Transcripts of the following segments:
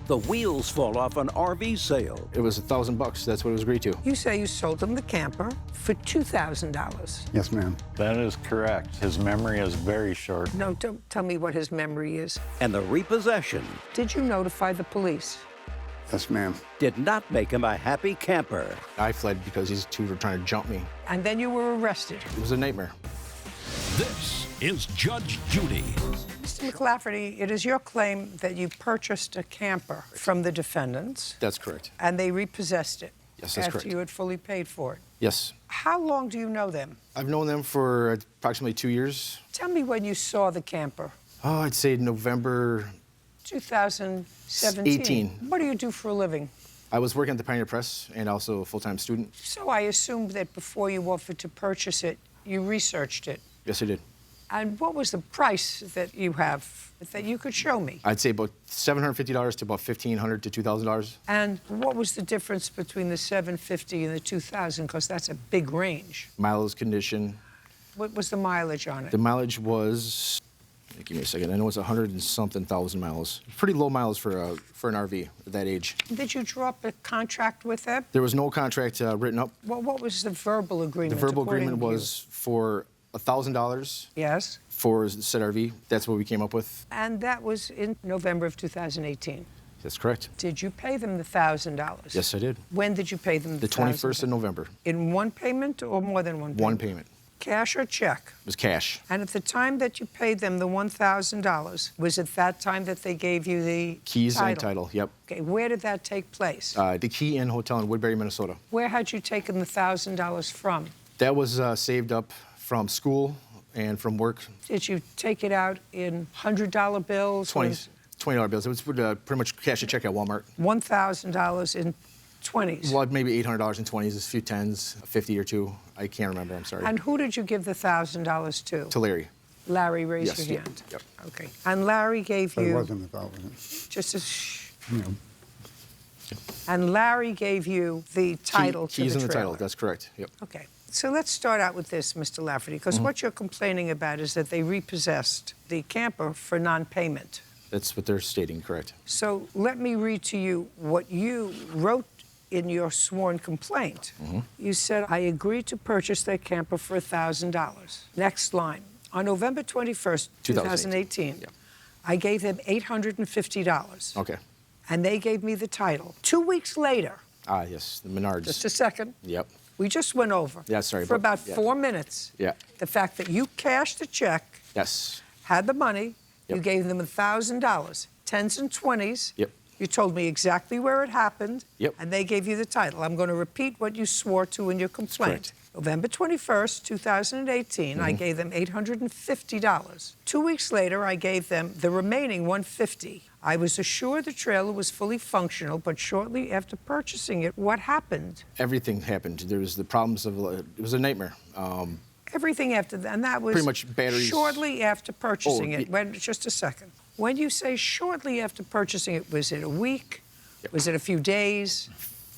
The wheels fall off an RV sale. It was $1,000. That's what it was agreed to. You say you sold him the camper for $2,000. Yes, ma'am. That is correct. His memory is very short. No, don't tell me what his memory is. And the repossession Did you notify the police? Yes, ma'am. did not make him a happy camper. I fled because these two were trying to jump me. And then you were arrested. It was a nightmare. This is Judge Judy. Mr. McLafferty, it is your claim that you purchased a camper from the defendants. That's correct. And they repossessed it. Yes, that's after correct. you had fully paid for it. Yes. How long do you know them? I've known them for approximately 2 years. Tell me when you saw the camper. Oh, I'd say November 2017. 18. What do you do for a living? I was working at the Pioneer Press and also a full-time student. So I assumed that before you offered to purchase it, you researched it. Yes, I did. And what was the price that you have that you could show me? I'd say about $750 to about $1,500 to $2,000. And what was the difference between the $750 and the $2,000? Because that's a big range. Mileage condition. What was the mileage on it? The mileage was, give me a second, I know it's 100 and something thousand miles. Pretty low miles for an RV at that age. Did you draw up a contract with them? There was no contract written up. Well, what was the verbal agreement? The verbal according agreement to you? was for $1,000 Yes. for said RV. That's what we came up with. And that was in November of 2018. That's correct. Did you pay them the $1,000? Yes, I did. When did you pay them The 21st of November. In one payment or more than one payment? One payment. Cash or check? It was cash. And at the time that you paid them the $1,000, was it that time that they gave you the Keys title? and title, yep. Okay, where did that take place? The Key Inn Hotel in Woodbury, Minnesota. Where had you taken the $1,000 from? That was saved up from school and from work. Did you take it out in $100 bills? $20 bills. It was pretty much cash a check at Walmart. $1,000 in 20s? Well, maybe $800 in 20s, a few 10s, 50 or two. I can't remember, I'm sorry. And who did you give the $1,000 to? To Larry. Larry, raise Yes, your yeah, hand. yep. Okay. And Larry gave But it you... wasn't $1,000. Just a shh. You know, And Larry gave you the title to Keys the and the trailer. title, that's correct, yep. Okay. So let's start out with this, Mr. Lafferty, because what you're complaining about is that they repossessed the camper for non-payment. That's what they're stating, correct. So let me read to you what you wrote in your sworn complaint. You said, I agreed to purchase that camper for $1,000. Next line. On November 21st, 2018, Yep. I gave them $850. Okay. And they gave me the title. 2 weeks later, Ah, yes, the Menards. just a second, Yep. we just went over Yeah, sorry, for but- about yeah. 4 minutes Yeah. the fact that you cashed a check, Yes. had the money, you Yep. gave them $1,000, 10s and 20s. Yep. You told me exactly where it happened. Yep. And they gave you the title. I'm going to repeat what you swore to in your complaint. correct. November 21st, 2018, I gave them $850. 2 weeks later, I gave them the remaining $150. I was assured the trailer was fully functional, but shortly after purchasing it, what happened? Everything happened. There was the problems of, it was a nightmare. Everything after that, and that was Pretty much batteries. shortly after purchasing Oh, it. Just a second. When you say shortly after purchasing it, was it a week? Yep. Was it a few days?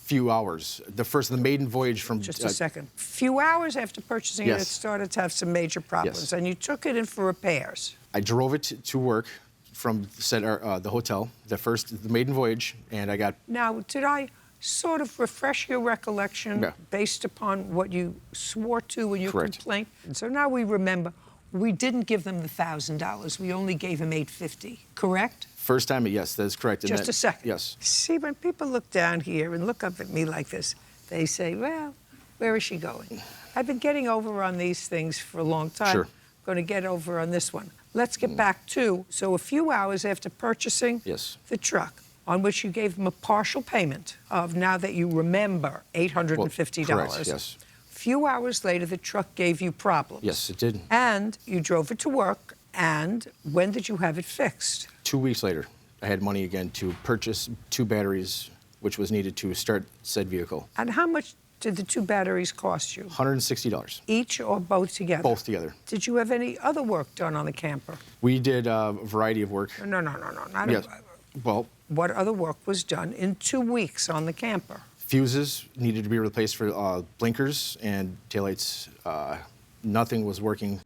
Few hours. The maiden voyage from... Just a second. Few hours after purchasing it, it Yes. started to have some major problems, Yes. and you took it in for repairs. I drove it to work from the hotel, the maiden voyage, and I got... Now, did I sort of refresh your recollection Yeah. based upon what you swore to in your Correct. complaint? And so now we remember, we didn't give them the $1,000. We only gave him $850, correct? First time, yes, that's correct. And Just a second. Yes. See, when people look down here and look up at me like this, they say, well, where is she going? I've been getting over on these things for a long time. Sure. I'm going to get over on this one. Let's get back to, so a few hours after purchasing Yes. the truck, on which you gave them a partial payment of, now that you remember, $850. Correct, yes. Few hours later, the truck gave you problems. Yes, it did. And you drove it to work, and when did you have it fixed? 2 weeks later, I had money again to purchase 2 batteries, which was needed to start said vehicle. And how much did the 2 batteries cost you? $160, Each or both together? both together. Did you have any other work done on the camper? We did a variety of work. No. Not Yes. Well, What other work was done in 2 weeks on the camper? fuses needed to be replaced for blinkers and taillights. Nothing was working.